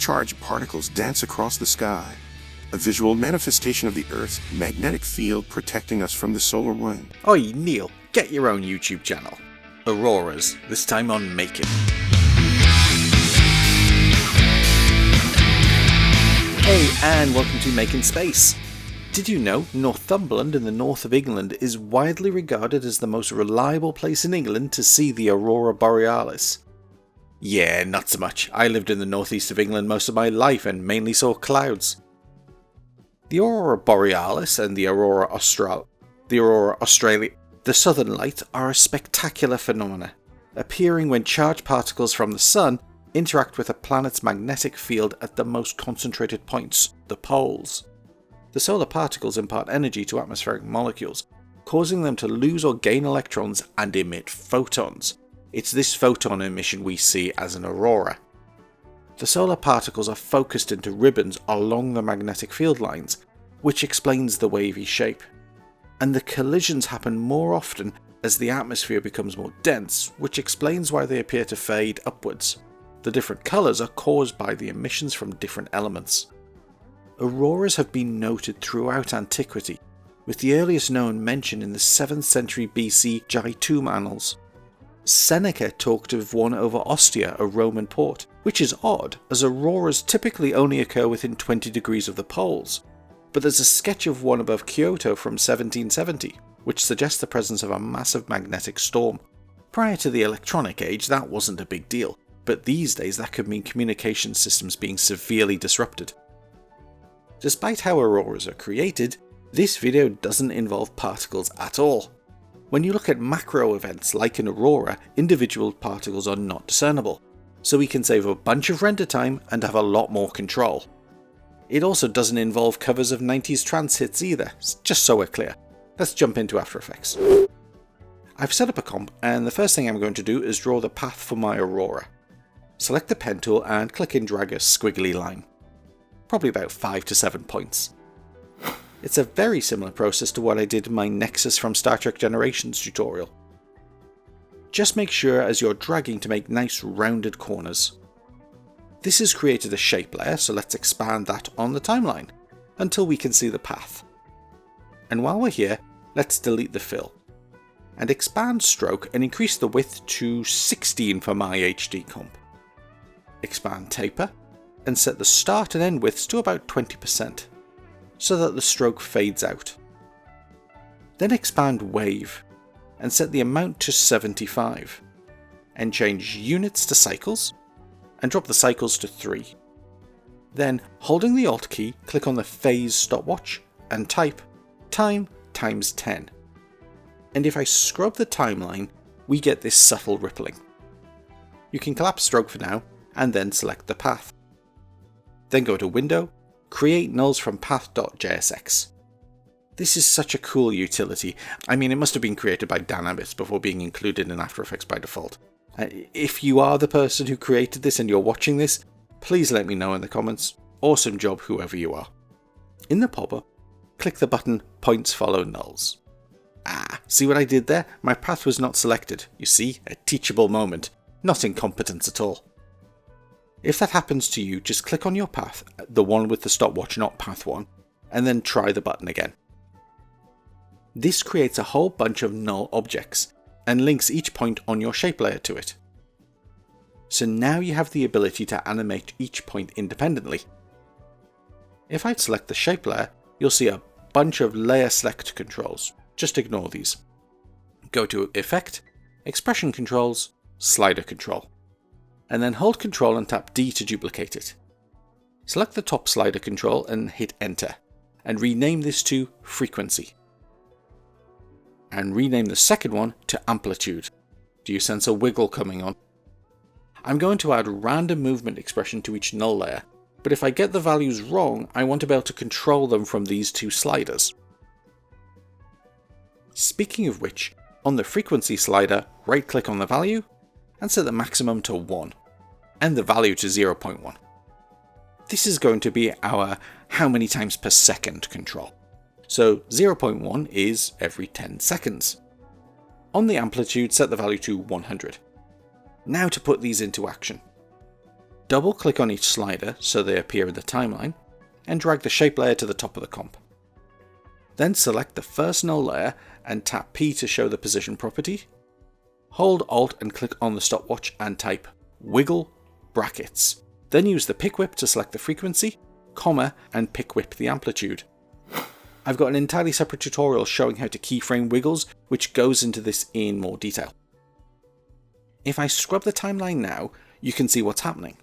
charged particles dance across the sky, a visual manifestation of the Earth's magnetic field protecting us from the solar wind. Oi, Neil, get your own YouTube channel. Auroras, this time on Making. Hey, and welcome to Making Space. Did you know Northumberland in the north of England is widely regarded as the most reliable place in England to see the Aurora Borealis? Yeah, not so much. I lived in the northeast of England most of my life and mainly saw clouds. The Aurora Borealis and the Aurora Australis, the southern lights, are a spectacular phenomena, appearing when charged particles from the sun interact with a planet's magnetic field at the most concentrated points, the poles. The solar particles impart energy to atmospheric molecules, causing them to lose or gain electrons and emit photons. It's this photon emission we see as an aurora. The solar particles are focused into ribbons along the magnetic field lines, which explains the wavy shape. And the collisions happen more often as the atmosphere becomes more dense, which explains why they appear to fade upwards. The different colours are caused by the emissions from different elements. Auroras have been noted throughout antiquity, with the earliest known mention in the 7th century BC J2 annals. Seneca talked of one over Ostia, a Roman port, which is odd, as auroras typically only occur within 20 degrees of the poles. But there's a sketch of one above Kyoto from 1770, which suggests the presence of a massive magnetic storm. Prior to the electronic age, that wasn't a big deal, but these days that could mean communication systems being severely disrupted. Despite how auroras are created, this video doesn't involve particles at all. When you look at macro events like an aurora, individual particles are not discernible, so we can save a bunch of render time and have a lot more control. It also doesn't involve covers of 90s trance hits either, just so we're clear. Let's jump into After Effects. I've set up a comp, and the first thing I'm going to do is draw the path for my aurora. Select the pen tool and click and drag a squiggly line. Probably about 5 to 7 points. It's a very similar process to what I did in my Nexus from Star Trek Generations tutorial. Just make sure as you're dragging to make nice rounded corners. This has created a shape layer, so let's expand that on the timeline until we can see the path. And while we're here, let's delete the fill and expand stroke and increase the width to 16 for my HD comp. Expand taper and set the start and end widths to about 20% so that the stroke fades out. Then expand wave and set the amount to 75 and change units to cycles and drop the cycles to 3. Then, holding the Alt key, click on the phase stopwatch and type time times 10. And if I scrub the timeline, we get this subtle rippling. You can collapse stroke for now and then select the path. Then go to Window, create nulls from path.jsx. This is such a cool utility. I mean, it must have been created by Dan Abbott before being included in After Effects by default. If you are the person who created this and you're watching this, please let me know in the comments. Awesome job, whoever you are. In the pop-up, click the button Points Follow Nulls. See what I did there? My path was not selected. You see, a teachable moment. Not incompetence at all. If that happens to you, just click on your path, the one with the stopwatch, not path 1, and then try the button again. This creates a whole bunch of null objects, and links each point on your shape layer to it. So now you have the ability to animate each point independently. If I select the shape layer, you'll see a bunch of layer select controls. Just ignore these. Go to Effect, Expression Controls, Slider Control, and then hold Ctrl and tap D to duplicate it. Select the top slider control and hit Enter, and rename this to Frequency. And rename the second one to Amplitude. Do you sense a wiggle coming on? I'm going to add random movement expression to each null layer, but if I get the values wrong, I want to be able to control them from these two sliders. Speaking of which, on the frequency slider, right click on the value and set the maximum to 1 and the value to 0.1. This is going to be our how many times per second control. So 0.1 is every 10 seconds. On the amplitude, set the value to 100. Now to put these into action. Double click on each slider so they appear in the timeline, and drag the shape layer to the top of the comp. Then select the first null layer and tap P to show the position property. Hold Alt and click on the stopwatch and type wiggle brackets. Then use the pick whip to select the frequency, comma, and pick whip the amplitude. I've got an entirely separate tutorial showing how to keyframe wiggles, which goes into this in more detail. If I scrub the timeline now, you can see what's happening.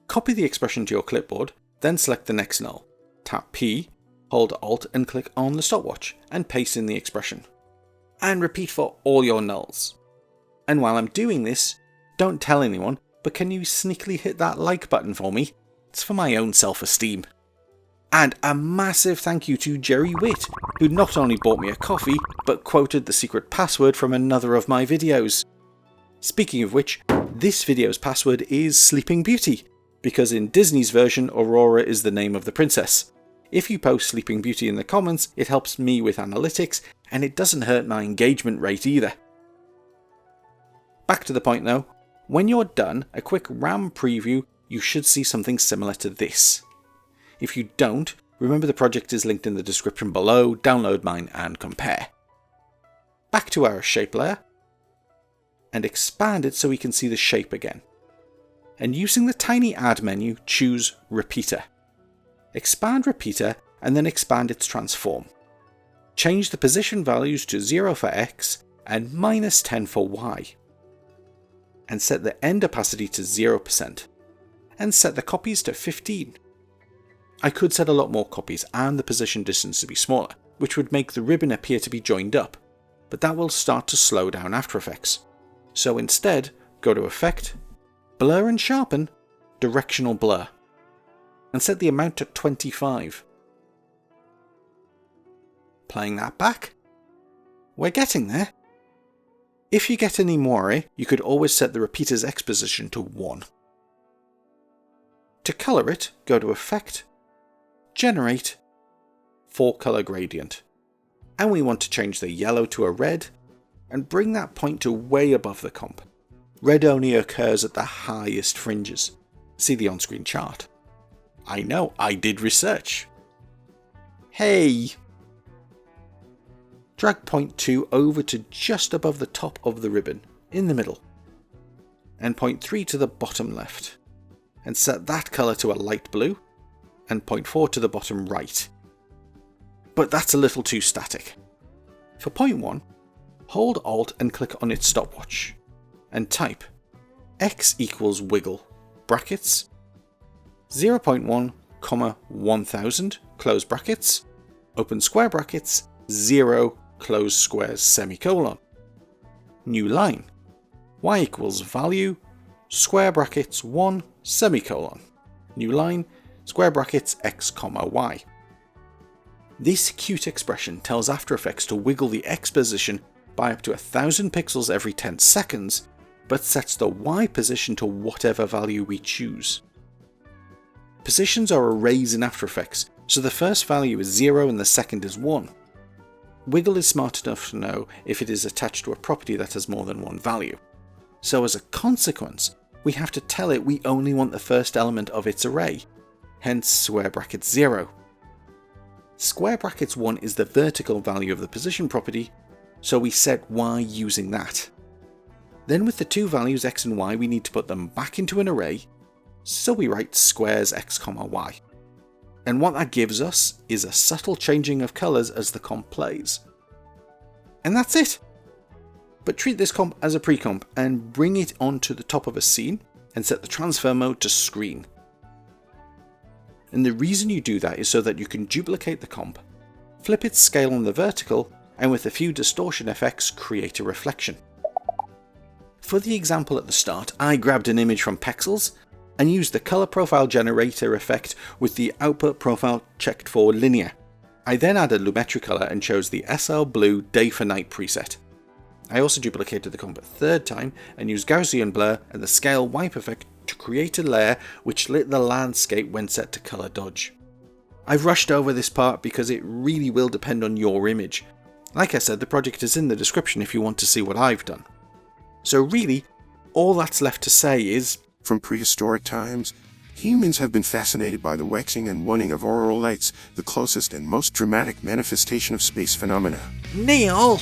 Copy the expression to your clipboard, then select the next null. Tap P, hold Alt and click on the stopwatch and paste in the expression. And repeat for all your nulls. And while I'm doing this, don't tell anyone, but can you sneakily hit that like button for me? It's for my own self-esteem. And a massive thank you to Jerry Witt, who not only bought me a coffee, but quoted the secret password from another of my videos. Speaking of which, this video's password is Sleeping Beauty, because in Disney's version, Aurora is the name of the princess. If you post Sleeping Beauty in the comments, it helps me with analytics, and it doesn't hurt my engagement rate either. Back to the point though, when you're done, a quick RAM preview, you should see something similar to this. If you don't, remember the project is linked in the description below, download mine and compare. Back to our shape layer, and expand it so we can see the shape again. And using the tiny add menu, choose repeater. Expand repeater and then expand its transform. Change the position values to 0 for X and -10 for Y. And set the end opacity to 0%. And set the copies to 15. I could set a lot more copies and the position distance to be smaller, which would make the ribbon appear to be joined up, but that will start to slow down After Effects. So instead, go to Effect, Blur and Sharpen, Directional Blur, and set the amount to 25. Playing that back, we're getting there. If you get any moire, you could always set the repeater's X position to 1. To colour it, go to Effect, Generate, 4-color gradient. And we want to change the yellow to a red, and bring that point to way above the comp. Red only occurs at the highest fringes. See the on-screen chart. I know, I did research. Hey! Drag point 2 over to just above the top of the ribbon, in the middle. And point 3 to the bottom left. And set that colour to a light blue, and point 4 to the bottom right. But that's a little too static. For point 1, hold Alt and click on its stopwatch, and type X equals wiggle, brackets, 0.1, 1000, close brackets, open square brackets, 0, close squares, semicolon. New line, Y equals value, square brackets, 1, semicolon. New line, square brackets, X, Y. This cute expression tells After Effects to wiggle the X position by up to 1000 pixels every 10 seconds, but sets the Y position to whatever value we choose. Positions are arrays in After Effects, so the first value is 0 and the second is 1. Wiggle is smart enough to know if it is attached to a property that has more than one value. So as a consequence, we have to tell it we only want the first element of its array, hence square brackets 0. Square brackets 1 is the vertical value of the position property, so we set Y using that. Then with the two values X and Y we need to put them back into an array, so we write squares X, Y. And what that gives us is a subtle changing of colours as the comp plays. And that's it! But treat this comp as a pre-comp and bring it onto the top of a scene and set the transfer mode to screen. And the reason you do that is so that you can duplicate the comp, flip its scale on the vertical, and with a few distortion effects create a reflection. For the example at the start, I grabbed an image from Pexels and used the color profile generator effect with the output profile checked for linear. I then added Lumetri color and chose the SL Blue Day for Night preset. I also duplicated the comp a third time and used Gaussian blur and the scale wipe effect to create a layer which lit the landscape when set to color dodge. I've rushed over this part because it really will depend on your image. Like I said, the project is in the description if you want to see what I've done. So really, all that's left to say is, From prehistoric times, humans have been fascinated by the waxing and waning of auroral lights, the closest and most dramatic manifestation of space phenomena. Neil,